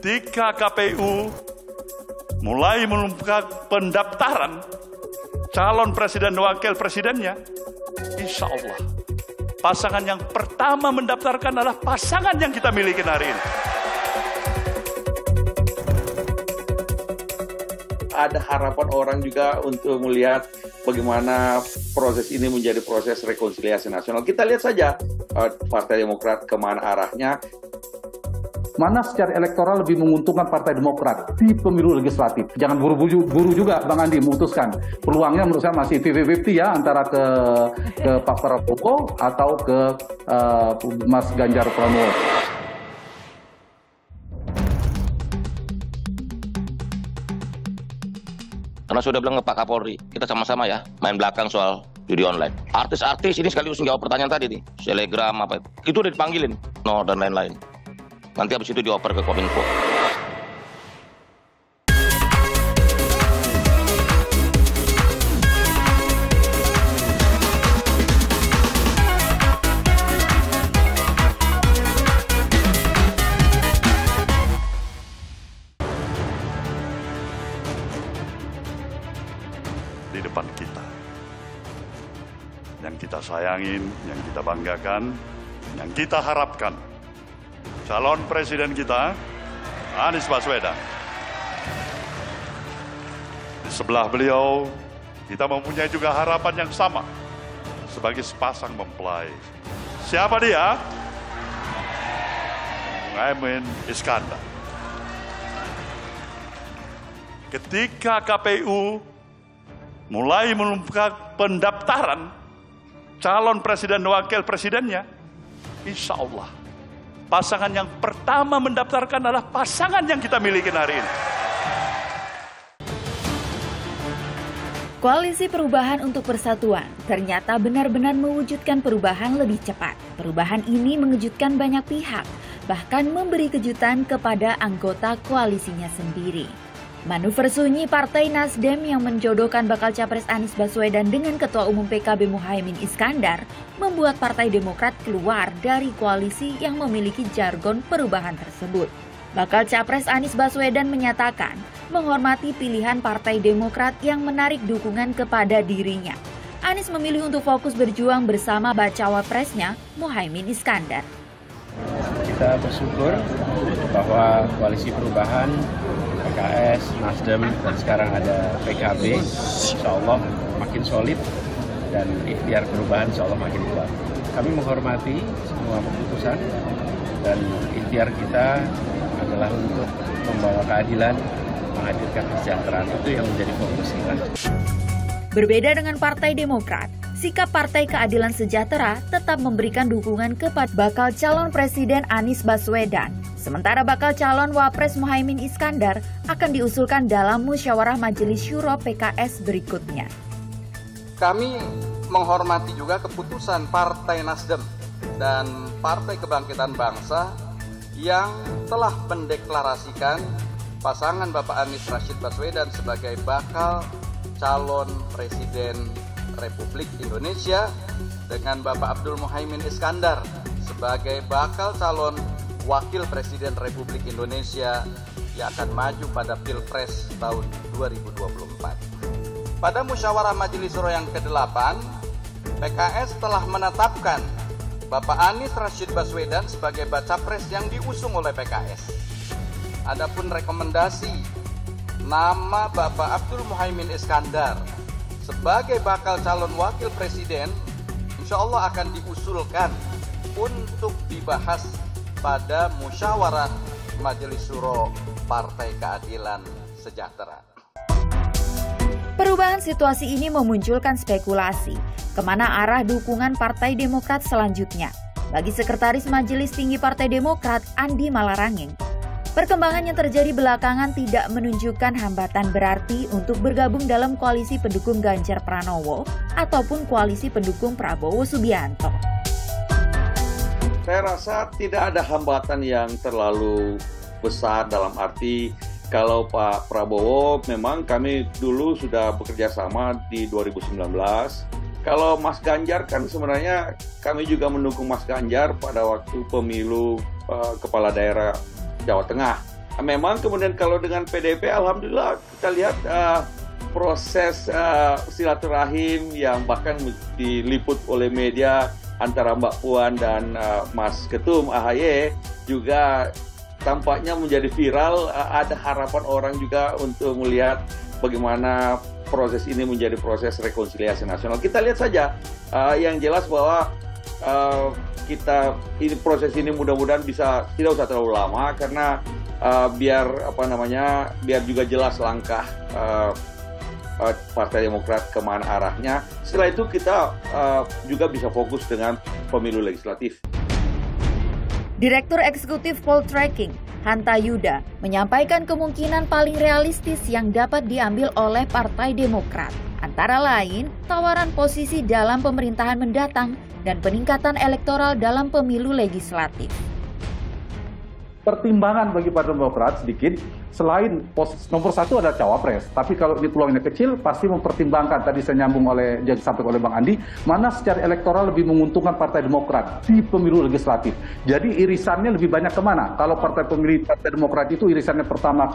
ketika KPU mulai membuka pendaftaran calon presiden dan wakil presidennya, insya Allah pasangan yang pertama mendaftarkan adalah pasangan yang kita miliki hari ini. Ada harapan orang juga untuk melihat bagaimana proses ini menjadi proses rekonsiliasi nasional. Kita lihat saja Partai Demokrat kemana arahnya. Mana secara elektoral lebih menguntungkan Partai Demokrat di pemilu legislatif. Jangan buru-buru juga Bang Andi memutuskan. Peluangnya menurut saya masih 50-50 ya, antara ke Pak Prabowo atau ke Mas Ganjar Pranowo. Karena sudah bilang ke Pak Kapolri, kita sama-sama ya main belakang soal judi online. Artis-artis ini sekaligus menjawab pertanyaan tadi nih, Telegram apa itu udah dipanggilin, dan lain-lain. Nanti habis itu dioper ke Kominfo. Di depan kita, yang kita sayangin, yang kita banggakan, yang kita harapkan, calon presiden kita, Anies Baswedan. Di sebelah beliau, kita mempunyai juga harapan yang sama sebagai sepasang mempelai. Siapa dia? Muhaimin Iskandar. Ketika KPU mulai membuka pendaftaran calon presiden dan wakil presidennya, insya Allah pasangan yang pertama mendaftarkan adalah pasangan yang kita miliki hari ini. Koalisi Perubahan untuk Persatuan ternyata benar-benar mewujudkan perubahan lebih cepat. Perubahan ini mengejutkan banyak pihak, bahkan memberi kejutan kepada anggota koalisinya sendiri. Manuver sunyi Partai Nasdem yang menjodohkan bakal capres Anies Baswedan dengan Ketua Umum PKB Muhaimin Iskandar membuat Partai Demokrat keluar dari koalisi yang memiliki jargon perubahan tersebut. Bakal capres Anies Baswedan menyatakan menghormati pilihan Partai Demokrat yang menarik dukungan kepada dirinya. Anies memilih untuk fokus berjuang bersama bacawa presnya Muhaimin Iskandar. Kita bersyukur bahwa koalisi perubahan PKS, Nasdem, dan sekarang ada PKB, insya Allah makin solid dan ikhtiar perubahan insya Allah makin kuat. Kami menghormati semua keputusan dan ikhtiar kita adalah untuk membawa keadilan, menghadirkan kesejahteraan. Itu yang menjadi fokus kita. Berbeda dengan Partai Demokrat, sikap Partai Keadilan Sejahtera tetap memberikan dukungan kepada bakal calon Presiden Anies Baswedan. Sementara bakal calon Wapres Muhaimin Iskandar akan diusulkan dalam musyawarah Majelis Syuro PKS berikutnya. Kami menghormati juga keputusan Partai Nasdem dan Partai Kebangkitan Bangsa yang telah mendeklarasikan pasangan Bapak Anies Rashid Baswedan sebagai bakal calon Presiden Republik Indonesia dengan Bapak Abdul Muhaimin Iskandar sebagai bakal calon Wakil Presiden Republik Indonesia yang akan maju pada Pilpres tahun 2024. Pada musyawarah Majelis Syuro yang ke-8, PKS telah menetapkan Bapak Anies Rashid Baswedan sebagai baca pres yang diusung oleh PKS. Adapun rekomendasi nama Bapak Abdul Muhaimin Iskandar sebagai bakal calon wakil presiden, insya Allah akan diusulkan untuk dibahas pada musyawarah Majelis Syuro Partai Keadilan Sejahtera. Perubahan situasi ini memunculkan spekulasi kemana arah dukungan Partai Demokrat selanjutnya. Bagi Sekretaris Majelis Tinggi Partai Demokrat, Andi Malarangeng, perkembangan yang terjadi belakangan tidak menunjukkan hambatan berarti untuk bergabung dalam koalisi pendukung Ganjar Pranowo ataupun koalisi pendukung Prabowo Subianto. Saya rasa tidak ada hambatan yang terlalu besar dalam arti kalau Pak Prabowo memang kami dulu sudah bekerja sama di 2019. Kalau Mas Ganjar kan sebenarnya kami juga mendukung Mas Ganjar pada waktu pemilu kepala daerah Jawa Tengah. memang kemudian kalau dengan PDIP, alhamdulillah kita lihat proses silaturahim yang bahkan diliput oleh media antara Mbak Puan dan Mas Ketum AHY juga tampaknya menjadi viral. Ada harapan orang juga untuk melihat bagaimana proses ini menjadi proses rekonsiliasi nasional. Kita lihat saja, yang jelas bahwa proses ini mudah-mudahan bisa tidak usah terlalu lama karena biar juga jelas langkah Partai Demokrat kemana arahnya. Setelah itu kita juga bisa fokus dengan pemilu legislatif. Direktur Eksekutif Poltreking, Hanta Yuda, menyampaikan kemungkinan paling realistis yang dapat diambil oleh Partai Demokrat. Antara lain, tawaran posisi dalam pemerintahan mendatang dan peningkatan elektoral dalam pemilu legislatif. Pertimbangan bagi Partai Demokrat sedikit, selain nomor satu adalah cawapres, tapi kalau ini peluangnya kecil, pasti mempertimbangkan, tadi saya nyambung disampaikan oleh Bang Andi, mana secara elektoral lebih menguntungkan Partai Demokrat di pemilu legislatif. Jadi irisannya lebih banyak kemana? Kalau Partai Demokrat itu irisannya pertama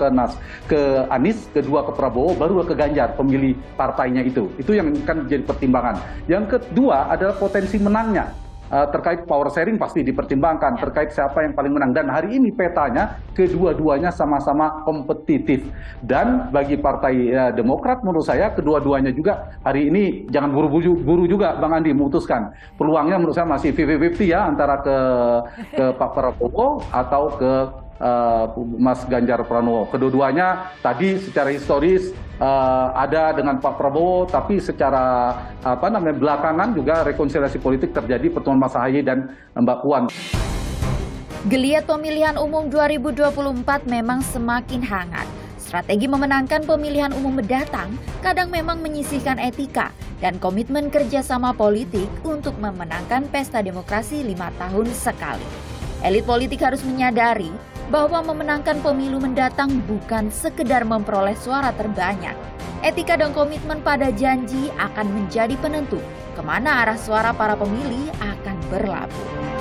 ke Anies, kedua ke Prabowo, baru ke Ganjar, pemilih partainya itu. Itu yang akan jadi pertimbangan. Yang kedua adalah potensi menangnya. Terkait power sharing pasti dipertimbangkan, terkait siapa yang paling menang. Dan hari ini petanya kedua-duanya sama-sama kompetitif. Dan bagi Partai Demokrat menurut saya kedua-duanya juga hari ini jangan buru-buru juga Bang Andi memutuskan. Peluangnya menurut saya masih 50-50 ya, antara ke Pak Prabowo atau ke Mas Ganjar Pranowo. Kedua-duanya tadi secara historis ada dengan Pak Prabowo, tapi secara belakangan juga rekonsiliasi politik terjadi pertemuan Mas Ahaye dan Mbak Puan. Geliat pemilihan umum 2024 memang semakin hangat. Strategi memenangkan pemilihan umum mendatang kadang memang menyisihkan etika dan komitmen kerjasama politik untuk memenangkan pesta demokrasi 5 tahun sekali. Elit politik harus menyadari bahwa memenangkan pemilu mendatang bukan sekedar memperoleh suara terbanyak. Etika dan komitmen pada janji akan menjadi penentu kemana arah suara para pemilih akan berlabuh.